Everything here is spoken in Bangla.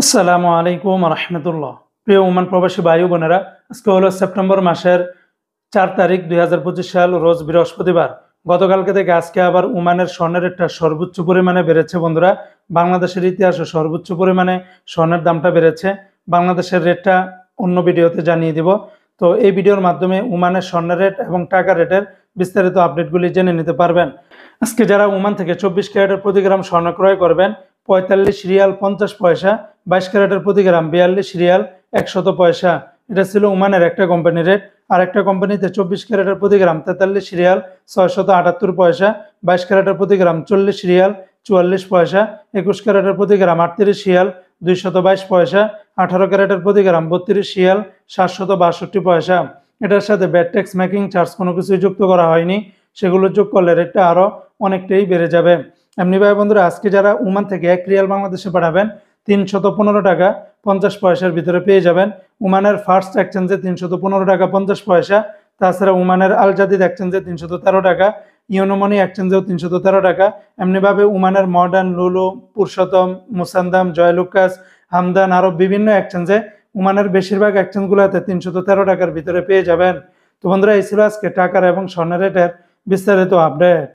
আসসালামু আলাইকুম রহমতুল্লাহ। প্রিয় ওমান প্রবাসী ভাই বোনেরা, আজকে হলো সেপ্টেম্বর মাসের 4 তারিখ 2025 সাল, রোজ বৃহস্পতিবার। গতকালকে থেকে আজকে আবার ওমানের স্বর্ণের রেটটা সর্বোচ্চ পরিমাণে বেড়েছে বন্ধুরা। বাংলাদেশের ইতিহাসে সর্বোচ্চ পরিমাণে স্বর্ণের দামটা বেড়েছে। বাংলাদেশের রেটটা অন্য ভিডিওতে জানিয়ে দিব। তো এই ভিডিওর মাধ্যমে ওমানের স্বর্ণের রেট এবং টাকা রেটের বিস্তারিত আপডেটগুলি জেনে নিতে পারবেন। আজকে যারা ওমান থেকে 24 ক্যারেটের প্রতি গ্রাম স্বর্ণ ক্রয় করবেন 45 রিয়াল 50 পয়সা, 22 ক্যারেটের প্রতি গ্রাম 42 রিয়াল 100 পয়সা। এটা ছিল ওমানের একটা কোম্পানি রেট। আর একটা কোম্পানিতে 24 ক্যারেটের প্রতি গ্রাম 43 রিয়াল 678 পয়সা, 22 ক্যারেটের প্রতি গ্রাম 40 রিয়াল 44 পয়সা, 21 ক্যারেটের প্রতি গ্রাম 38 রিয়াল 222 পয়সা, 18 ক্যারেটের প্রতি গ্রাম 32 রিয়াল 762 পয়সা। এটার সাথে ব্যাট ট্যাক্স মেকিং চার্জ কোনো কিছুই যুক্ত করা হয়নি, সেগুলো যোগ করলে রেটটা আরও অনেকটাই বেড়ে যাবে। এমনি ভাই বন্ধুরা, আজকে যারা ওমান থেকে 1 রিয়াল বাংলাদেশে পাঠাবেন 315 টাকা 50 পয়সার ভিতরে পেয়ে যাবেন। ওমানের ফার্স্ট এক্সচেঞ্জে 315 টাকা 50 পয়সা। তাছাড়া ওমানের আল জাদিদ এক্সচেঞ্জে 313 টাকা, ইওনো মানি এক্সচেঞ্জেও 313 টাকা। এমনিভাবে ওমানের মডার্ন, লুলু, পুরুষোত্তম, মুসান্দাম, জয়লুকাস, হামদান, আরও বিভিন্ন এক্সচেঞ্জে, ওমানের বেশিরভাগ এক্সচেঞ্জগুলোতে 313 টাকার ভিতরে পেয়ে যাবেন। তো বন্ধুরা, এই ছিল আজকে টাকার এবং স্বর্ণের রেটের বিস্তারিত আপডেট।